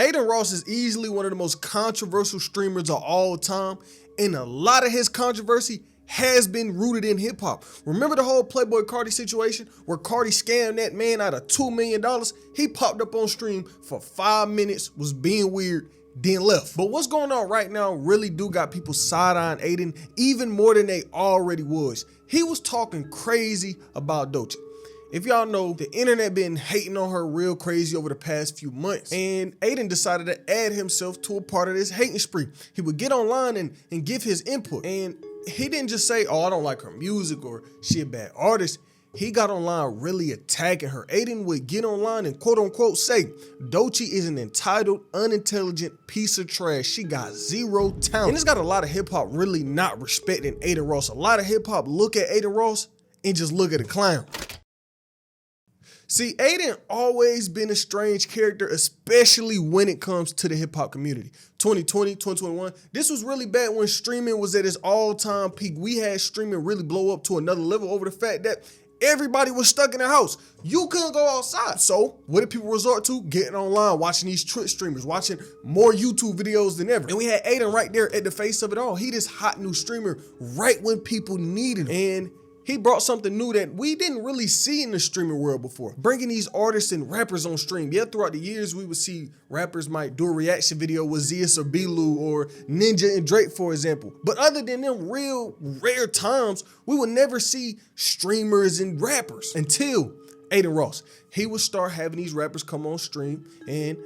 Adin Ross is easily one of the most controversial streamers of all time, and a lot of his controversy has been rooted in hip hop. Remember the whole Playboy Cardi situation where Cardi scammed that man out of $2 million? He popped up on stream for 5 minutes, was being weird, then left. But what's going on right now really do got people side-eyeing Adin even more than they already was. He was talking crazy about Doechii. If y'all know, the internet been hating on her real crazy over the past few months, and Adin decided to add himself to a part of this hating spree. He would get online and give his input, and he didn't just say, oh, I don't like her music or she a bad artist. He got online really attacking her. Adin would get online and quote unquote say, Doechii is an entitled, unintelligent piece of trash. She got zero talent. And it's got a lot of hip hop really not respecting Adin Ross. A lot of hip hop look at Adin Ross and just look at a clown. See, Adin always been a strange character, especially when it comes to the hip hop community. 2020, 2021, this was really bad when streaming was at its all-time peak. We had streaming really blow up to another level over the fact that everybody was stuck in the house. You couldn't go outside. So what did people resort to? Getting online, watching these Twitch streamers, watching more YouTube videos than ever. And we had Adin right there at the face of it all. He this hot new streamer right when people needed him. And he brought something new that we didn't really see in the streaming world before. Bringing these artists and rappers on stream. Yeah, throughout the years, we would see rappers might do a reaction video with Zias or Belu or Ninja and Drake, for example. But other than them real rare times, we would never see streamers and rappers until Adin Ross. He would start having these rappers come on stream, and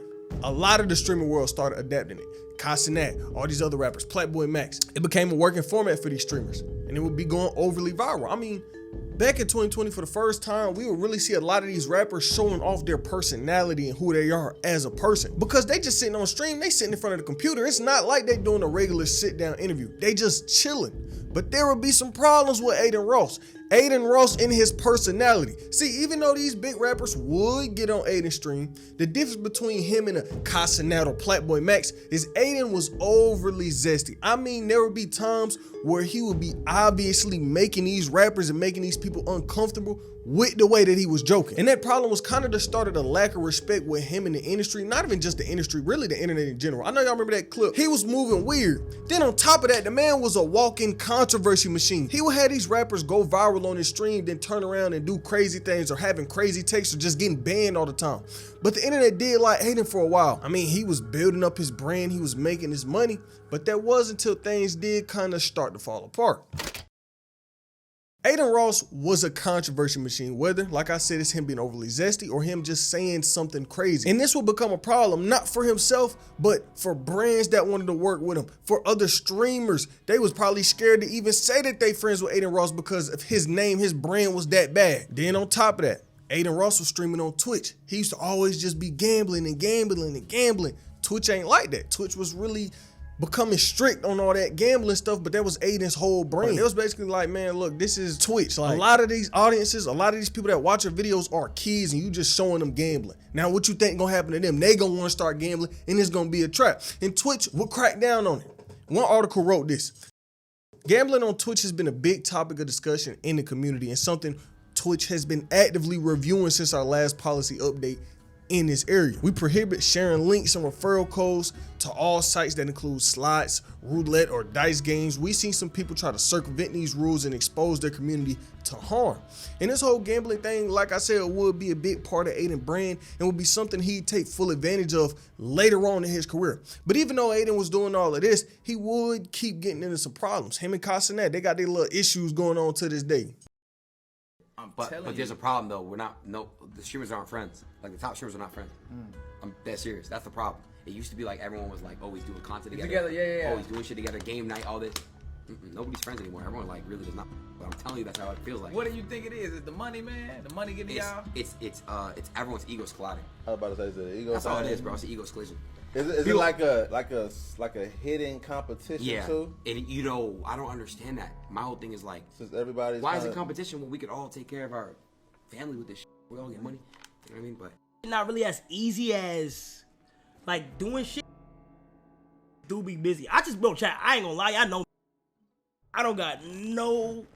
a lot of the streaming world started adapting it. Casanat, all these other rappers, Playboy Max. It became a working format for these streamers, and it would be going overly viral. I mean, back in 2020, for the first time, we would really see a lot of these rappers showing off their personality and who they are as a person. Because they just sitting on stream, they sitting in front of the computer. It's not like they doing a regular sit-down interview. They just chilling. But there would be some problems with Adin Ross. Adin Ross in his personality. See, even though these big rappers would get on Adin's stream, the difference between him and a Casanat or Playboy Max is Adin was overly zesty. I mean, there would be times where he would be obviously making these rappers and making these people uncomfortable with the way that he was joking. And that problem was kind of the start of the lack of respect with him in the industry, not even just the industry, really the internet in general. I know y'all remember that clip. He was moving weird. Then on top of that, the man was a walking controversy machine. He would have these rappers go viral on his stream, then turn around and do crazy things or having crazy takes or just getting banned all the time. But the internet did like Adin for a while. I mean, he was building up his brand, he was making his money, but that was until things did kind of start to fall apart. Adin Ross was a controversy machine, whether, like I said, it's him being overly zesty or him just saying something crazy. And this will become a problem, not for himself, but for brands that wanted to work with him, for other streamers. They was probably scared to even say that they friends with Adin Ross because of his name, his brand was that bad. Then on top of that, Adin Ross was streaming on Twitch. He used to always just be gambling and gambling and gambling. Twitch ain't like that. Twitch was really becoming strict on all that gambling stuff, but that was Adin's whole brand. It was basically like, man, look, this is Twitch. Like, a lot of these audiences, a lot of these people that watch your videos are kids and you just showing them gambling. Now, what you think gonna happen to them? They gonna wanna start gambling and it's gonna be a trap. And Twitch will crack down on it. One article wrote this: gambling on Twitch has been a big topic of discussion in the community and something Twitch has been actively reviewing since our last policy update in this area. We prohibit sharing links and referral codes to all sites that include slots, roulette, or dice games. We seen some people try to circumvent these rules and expose their community to harm. And this whole gambling thing, like I said, would be a big part of Adin's brand and would be something he'd take full advantage of later on in his career. But even though Adin was doing all of this, he would keep getting into some problems. Him and Casanat, they got their little issues going on to this day. But there's a problem though. The streamers aren't friends. Like the top streamers are not friends. I'm dead serious. That's the problem. It used to be like everyone was like always doing content together. Yeah. Always doing shit together, game night, all this. Nobody's friends anymore. Everyone like really does not. But I'm telling you, that's how it feels like. What do you think it is? Is the money, man? The money getting y'all? It's everyone's egos colliding. I was about to say, is it ego? That's all it is, bro. It's an egos collision. Is it like a hidden competition too? And I don't understand that. My whole thing is like, since everybody's why is it competition when we could all take care of our family with this shit? We all get money. You know what I mean? But not really as easy as like doing shit. Do be busy. I just built chat. I ain't gonna lie. I know. I don't got no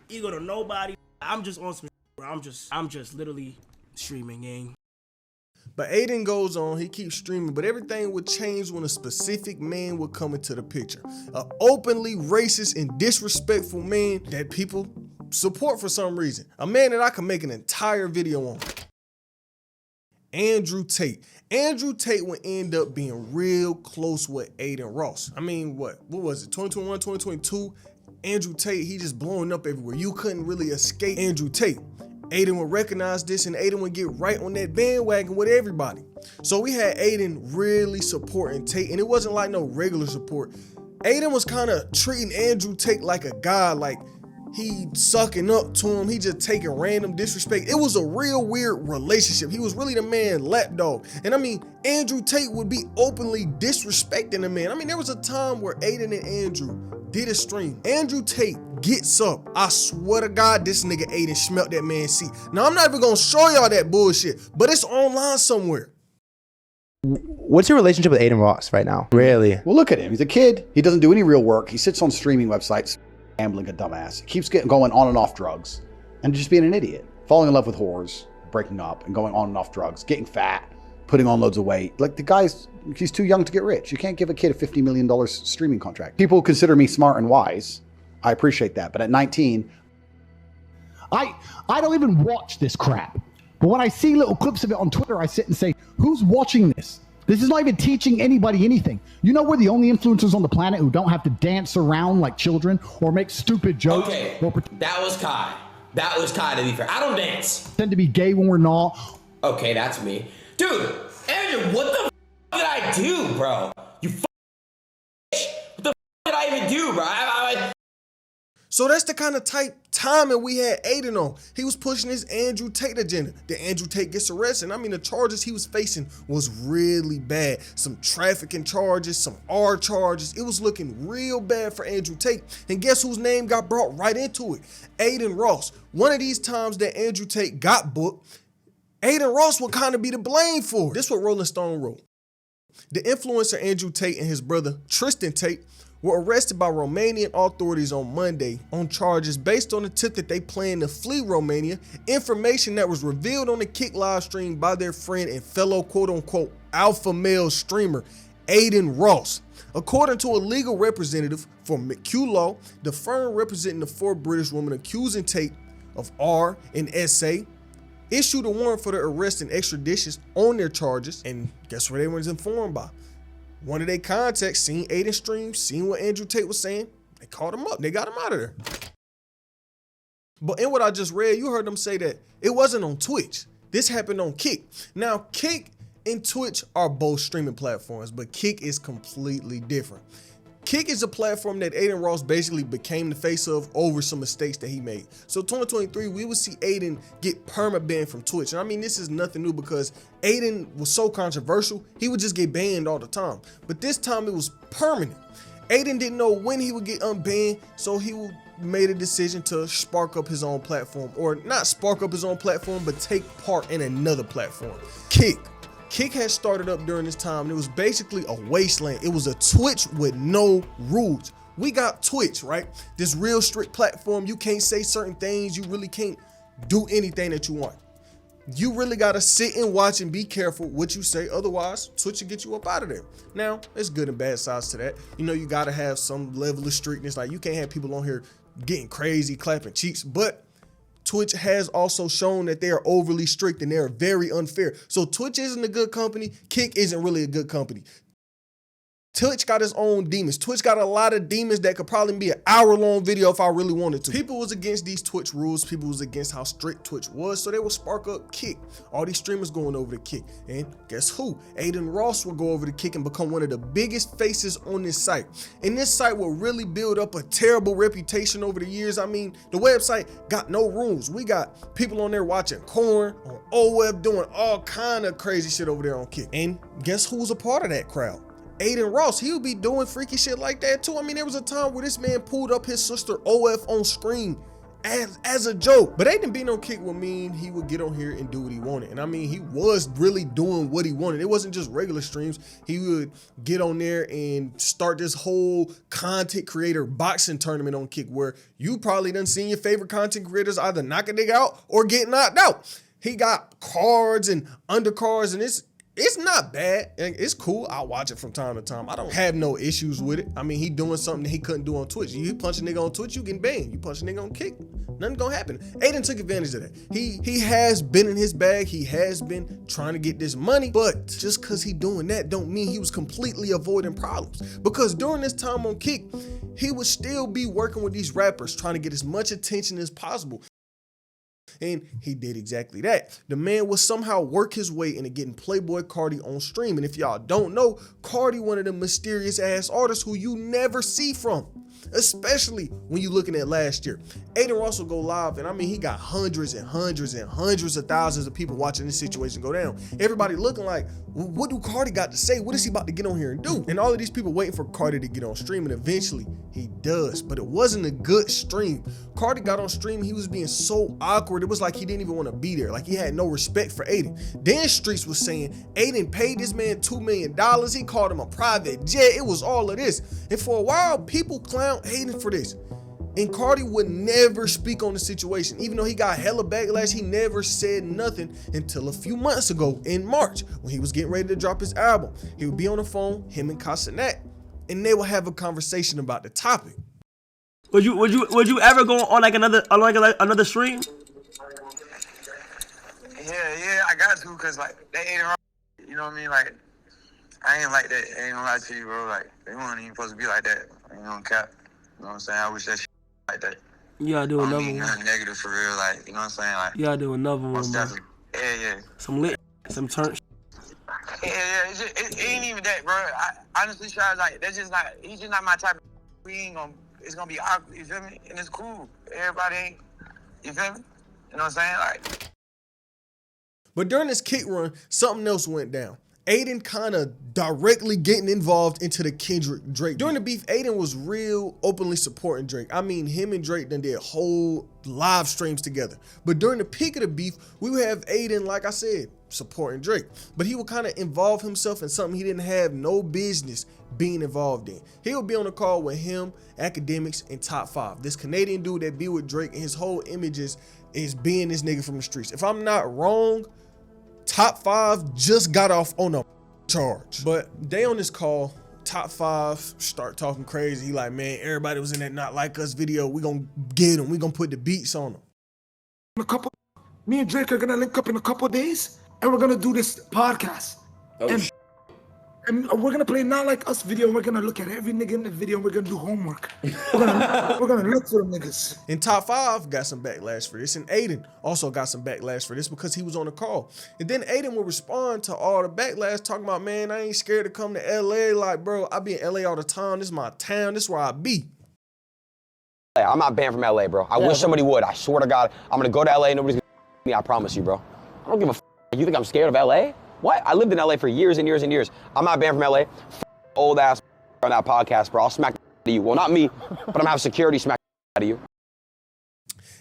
ego to nobody. I'm just on some. I'm just literally streaming, gang. But Adin goes on, he keeps streaming, but everything would change when a specific man would come into the picture. An openly racist and disrespectful man that people support for some reason. A man that I could make an entire video on. Andrew Tate. Andrew Tate would end up being real close with Adin Ross. I mean, what was it, 2021, 2022? Andrew Tate, he just blowing up everywhere. You couldn't really escape Andrew Tate. Adin would recognize this and Adin would get right on that bandwagon with everybody. So we had Adin really supporting Tate, and it wasn't like no regular support. Adin was kind of treating Andrew Tate like a god, like he sucking up to him, he just taking random disrespect. It was a real weird relationship. He was really the man lapdog. And I mean, Andrew Tate would be openly disrespecting the man. I mean, there was a time where Adin and Andrew did a stream. Andrew Tate gets up. I swear to God, this nigga Adin smelt that man's seat. Now, I'm not even gonna show y'all that bullshit, but it's online somewhere. What's your relationship with Adin Ross right now? Really? Well, look at him. He's a kid. He doesn't do any real work. He sits on streaming websites, gambling a dumbass. He keeps going on and off drugs and just being an idiot. Falling in love with whores, breaking up and going on and off drugs, getting fat, putting on loads of weight. Like he's too young to get rich. You can't give a kid a $50 million streaming contract. People consider me smart and wise. I appreciate that. But at 19, I don't even watch this crap. But when I see little clips of it on Twitter, I sit and say, who's watching this? This is not even teaching anybody anything. You know, we're the only influencers on the planet who don't have to dance around like children or make stupid jokes. Okay, or that was Kai. That was Kai, to be fair. I don't dance. Pretend to be gay when we're not. Okay, that's me. Dude, Andrew, what the did I do, bro? You what the did I even do, bro? So that's the kind of type timing we had Adin on. He was pushing his Andrew Tate agenda. Then Andrew Tate gets arrested. I mean, the charges he was facing was really bad. Some trafficking charges, some R charges. It was looking real bad for Andrew Tate. And guess whose name got brought right into it? Adin Ross. One of these times that Andrew Tate got booked, Adin Ross would kind of be to blame for it. This is what Rolling Stone wrote. The influencer Andrew Tate and his brother Tristan Tate were arrested by Romanian authorities on Monday on charges based on the tip that they planned to flee Romania, information that was revealed on the Kick live stream by their friend and fellow quote-unquote alpha male streamer, Adin Ross. According to a legal representative for McHugh Law, the firm representing the 4 British women accusing Tate of R and SA, issued a warrant for their arrest and extraditions on their charges, and guess what they was informed by? One of their contacts seen Adin stream, seen what Andrew Tate was saying. They called him up. They got him out of there. But in what I just read, you heard them say that it wasn't on Twitch. This happened on Kick. Now, Kick and Twitch are both streaming platforms, but Kick is completely different. Kick is a platform that Adin Ross basically became the face of over some mistakes that he made. So 2023, we would see Adin get perma-banned from Twitch. And I mean, this is nothing new because Adin was so controversial, he would just get banned all the time. But this time it was permanent. Adin didn't know when he would get unbanned, so he made a decision to spark up his own platform. Or not spark up his own platform, but take part in another platform. Kick had started up during this time, and it was basically a wasteland. It was a Twitch with no rules. We got Twitch, right? This real strict platform. You can't say certain things. You really can't do anything that you want. You really got to sit and watch and be careful what you say. Otherwise, Twitch will get you up out of there. Now, there's good and bad sides to that. You know, you got to have some level of strictness. Like, you can't have people on here getting crazy, clapping cheeks, but Twitch has also shown that they are overly strict and they are very unfair. So Twitch isn't a good company. Kick isn't really a good company. Twitch got its own demons. Twitch got a lot of demons that could probably be an hour-long video if I really wanted to. People was against these Twitch rules. People was against how strict Twitch was, so they would spark up Kick. All these streamers going over to Kick. And guess who? Adin Ross will go over to Kick and become one of the biggest faces on this site. And this site will really build up a terrible reputation over the years. I mean, the website got no rules. We got people on there watching corn, on OWeb, doing all kind of crazy shit over there on Kick. And guess who's a part of that crowd? Adin Ross. He'll be doing freaky shit like that too. I mean, there was a time where this man pulled up his sister OF on screen as a joke. But Adin being on Kick would mean he would get on here and do what he wanted. And I mean, he was really doing what he wanted. It wasn't just regular streams. He would get on there and start this whole content creator boxing tournament on Kick where you probably done seen your favorite content creators either knock a nigga out or get knocked out. He got cards and undercards, and it's not bad. It's cool. I'll watch it from time to time. I don't have no issues with it. I mean, he doing something that he couldn't do on Twitch. You punch a nigga on Twitch, you getting banned. You punch a nigga on Kick, nothing gonna happen. Adin took advantage of that. He has been in his bag. He has been trying to get this money, but just cause he doing that don't mean he was completely avoiding problems. Because during this time on Kick, he would still be working with these rappers, trying to get as much attention as possible. And he did exactly that. The man would somehow work his way into getting Playboy Cardi on stream. And if y'all don't know, Cardi one of them mysterious ass artists who you never see from, especially when you looking at last year. Adin Ross will go live, and I mean, he got hundreds and hundreds and hundreds of thousands of people watching this situation go down. Everybody looking like, well, what do Cardi got to say? What is he about to get on here and do? And all of these people waiting for Cardi to get on stream, and eventually he does. But it wasn't a good stream. Cardi got on stream, he was being so awkward. It was like he didn't even want to be there. Like he had no respect for Adin. Then Streets was saying Adin paid this man $2 million. He called him a private jet. It was all of this. And for a while, people clown Adin for this. And Cardi would never speak on the situation. Even though he got hella backlash, he never said nothing until a few months ago in March when he was getting ready to drop his album. He would be on the phone, him and Casanet, and they would have a conversation about the topic. Would you ever go on like another stream? Yeah, I got to, cause like they ain't wrong. You know what I mean? Like I ain't like that. I ain't gonna lie to you, bro. Like they weren't even supposed to be like that. I ain't gonna cap. You know what I'm saying? I wish that shit like that. You gotta do I another don't mean one. nothing negative for real. Like you know what I'm saying? Like You gotta do another one, bro. Yeah. Some lit, some turn. Yeah. It ain't even that, bro. I honestly, Shaz, like that's just not. He's just not my type. We ain't gonna. It's gonna be awkward. You feel me? And it's cool. Everybody ain't. You feel me? You know what I'm saying? Like. But during this Kick run, something else went down. Adin kind of directly getting involved into the Kendrick Drake. During the beef, Adin was real openly supporting Drake. I mean, him and Drake done did whole live streams together. But during the peak of the beef, we would have Adin, like I said, supporting Drake. But he would kind of involve himself in something he didn't have no business being involved in. He would be on a call with him, Academics, and Top 5. This Canadian dude that be with Drake, and his whole image is being this nigga from the streets. If I'm not wrong, Top 5 just got off on a charge. But they on this call, Top 5 start talking crazy. He like, man, everybody was in that Not Like Us video. We gonna get him. We gonna put the beats on him. Me and Drake are gonna link up in a couple days, and we're gonna do this podcast. And we're gonna play Not Like Us video. We're gonna look at every nigga in the video. And we're gonna do homework. We're gonna look for them niggas. And Top 5 got some backlash for this, and Adin also got some backlash for this because he was on the call. And then Adin will respond to all the backlash, talking about, man, I ain't scared to come to LA. Like, bro, I be in LA all the time. This is my town. This is where I be. I'm not banned from LA, bro. I wish somebody would. I swear to God, I'm gonna go to LA. Nobody's gonna me. I promise you, bro. I don't give a f. You think I'm scared of LA? What? I lived in LA for years and years and years. I'm not banned from LA. Old ass on that podcast, bro. I'll smack out of you. Well, not me, but I'm gonna have security smack out of you.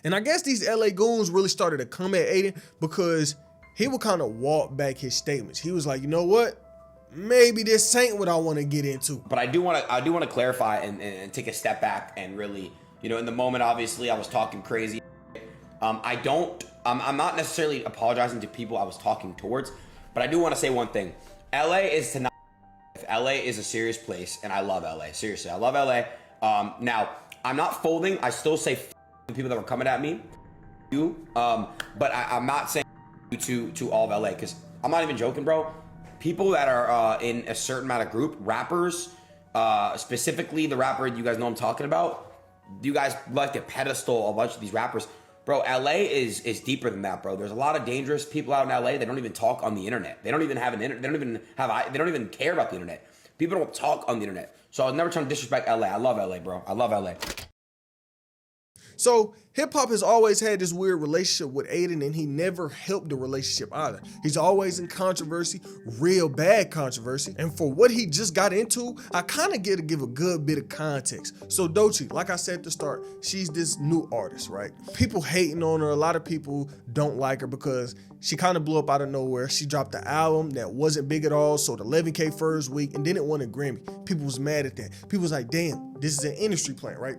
And I guess these LA goons really started to come at Adin because he would kind of walk back his statements. He was like, you know what? Maybe this ain't what I want to get into. But I do want to clarify and take a step back and really, you know, in the moment, obviously, I was talking crazy. I'm not necessarily apologizing to people I was talking towards, but I do want to say one thing. LA is to not. LA is a serious place, and I love LA. Seriously, I love LA. Now, I'm not folding. I still say the people that were coming at me, but I'm not saying to all of LA, because I'm not even joking, bro. People that are in a certain amount of group, rappers, specifically the rapper you guys know I'm talking about, you guys like to pedestal a bunch of these rappers. Bro, LA is deeper than that, bro. There's a lot of dangerous people out in LA that don't even talk on the internet. They don't even have an internet. They don't even care about the internet. People don't talk on the internet. So I was never trying to disrespect LA. I love LA, bro. I love LA. So hip hop has always had this weird relationship with Adin, and he never helped the relationship either. He's always in controversy, real bad controversy. And for what he just got into, I kind of get to give a good bit of context. So Doechii, like I said at the start, she's this new artist, right? People hating on her. A lot of people don't like her because she kind of blew up out of nowhere. She dropped the album that wasn't big at all, sold 11K first week, and then it won a Grammy. People was mad at that. People was like, damn, this is an industry plant, right?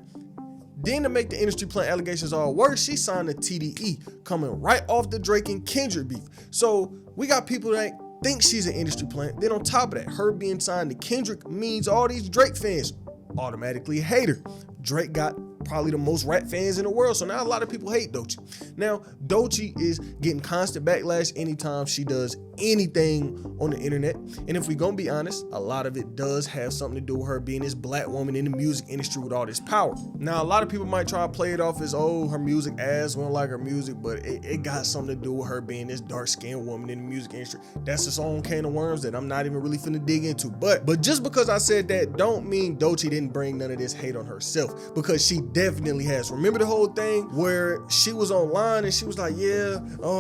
Then to make the industry plant allegations all worse, she signed a TDE, coming right off the Drake and Kendrick beef. So we got people that think she's an industry plant. Then on top of that, her being signed to Kendrick means all these Drake fans automatically hate her. Drake got probably the most rap fans in the world, so now a lot of people hate Doechii. Now, Doechii is getting constant backlash anytime she does anything on the internet, and if we gonna be honest, a lot of it does have something to do with her being this black woman in the music industry with all this power. Now, a lot of people might try to play it off as, oh, her music ass, we don't like her music, but it got something to do with her being this dark-skinned woman in the music industry. That's its own can of worms that I'm not even really finna dig into. But just because I said that don't mean Doechii didn't bring none of this hate on herself, because she definitely has. Remember the whole thing where she was online and she was like, yeah,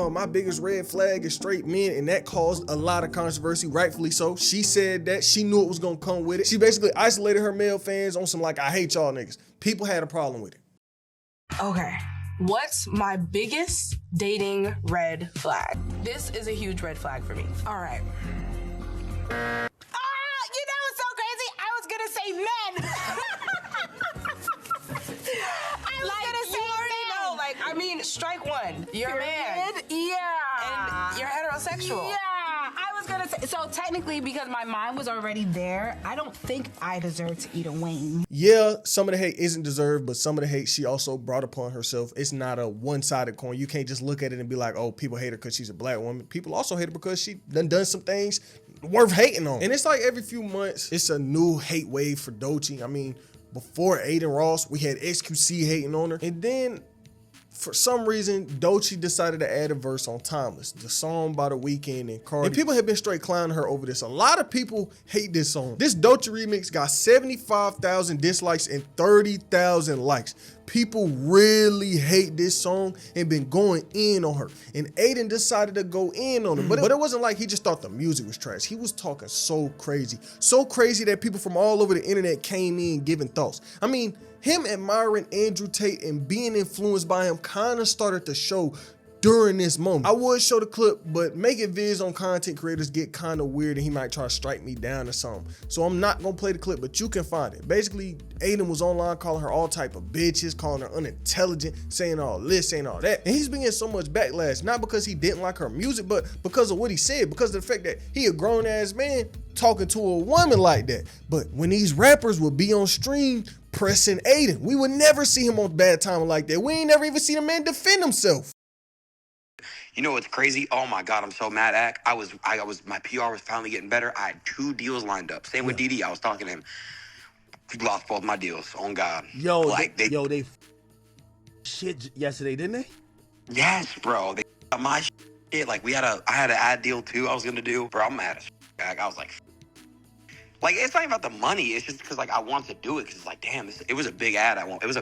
my biggest red flag is straight men, and that caused a lot of controversy, rightfully so. She said that she knew it was gonna come with it. She basically isolated her male fans on some like, I hate y'all niggas. People had a problem with it. Okay, what's my biggest dating red flag? This is a huge red flag for me. All right. You know what's so crazy? I was gonna say men. I mean, strike one. You're a man. Yeah. And you're heterosexual. Yeah. I was gonna say, so technically, because my mind was already there, I don't think I deserve to eat a wing. Yeah, some of the hate isn't deserved, but some of the hate she also brought upon herself. It's not a one-sided coin. You can't just look at it and be like, oh, people hate her because she's a black woman. People also hate her because she done some things worth hating on. And it's like every few months, it's a new hate wave for Doechii. I mean, before Adin Ross, we had XQC hating on her. And then for some reason, Doechii decided to add a verse on Timeless, the song by The Weeknd and Cardi. And people have been straight clowning her over this. A lot of people hate this song. This Doechii remix got 75,000 dislikes and 30,000 likes. People really hate this song and been going in on her. And Adin decided to go in on her. But it wasn't like he just thought the music was trash. He was talking so crazy that people from all over the internet came in giving thoughts. I mean, him admiring Andrew Tate and being influenced by him kind of started to show during this moment. I would show the clip, but making vids on content creators get kind of weird and he might try to strike me down or something. So I'm not gonna play the clip, but you can find it. Basically, Adin was online calling her all type of bitches, calling her unintelligent, saying all this, saying all that. And he's been getting so much backlash, not because he didn't like her music, but because of what he said, because of the fact that he a grown ass man talking to a woman like that. But when these rappers would be on stream pressing Adin, we would never see him on bad timing like that. We ain't never even seen a man defend himself. You know what's crazy? Oh my God, I'm so mad at. My PR was finally getting better. I had 2 deals lined up. Same with DD. I was talking to him. Lost both my deals. On God. Yo, like they shit yesterday, didn't they? Yes, bro. They got my shit. Like I had an ad deal too. I was gonna do. Bro, I'm mad as shit. I was like, it's not even about the money. It's just because I want to do it. Because it's like, damn, it was a big ad. It was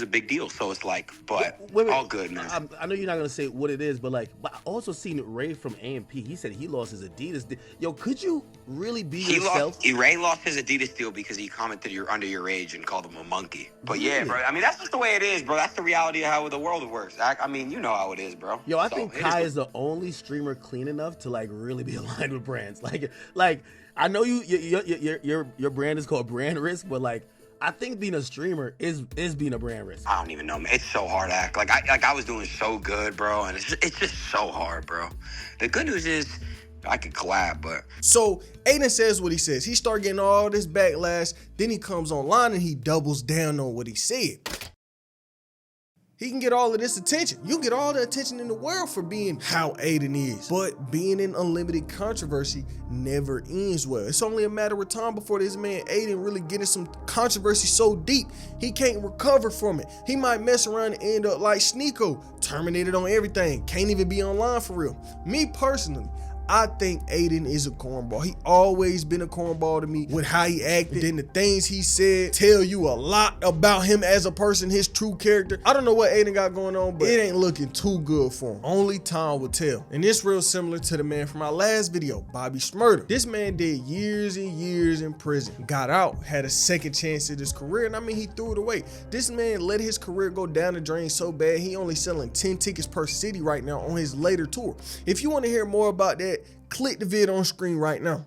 a big deal. So it's like, but wait, all good, man. I know you're not gonna say what it is, but I also seen Ray from AMP. He said he lost his Adidas deal. Yo, could you really be yourself? Ray lost his Adidas deal because he commented you're under your age and called him a monkey. But yeah, bro. I mean, that's just the way it is, bro. That's the reality of how the world works. I mean, you know how it is, bro. Yo, I think Kai is the only streamer clean enough to really be aligned with brands. Like. I know your brand is called brand risk, but I think being a streamer is being a brand risk. I don't even know, man. It's so hard to act. I was doing so good, bro, and it's just so hard, bro. The good news is I could collab, but so Adin says what he says. He started getting all this backlash. Then he comes online and he doubles down on what he said. He can get all of this attention. You get all the attention in the world for being how Adin is. But being in unlimited controversy never ends well. It's only a matter of time before this man Adin really getting some controversy so deep, he can't recover from it. He might mess around and end up like Sneeko, terminated on everything, can't even be online for real. Me personally, I think Adin is a cornball. He always been a cornball to me with how he acted. And the things he said tell you a lot about him as a person, his true character. I don't know what Adin got going on, but it ain't looking too good for him. Only time will tell. And it's real similar to the man from our last video, Bobby Shmurda. This man did years and years in prison, got out, had a second chance at his career, and I mean, he threw it away. This man let his career go down the drain so bad, he only selling 10 tickets per city right now on his later tour. If you want to hear more about that, click the vid on screen right now.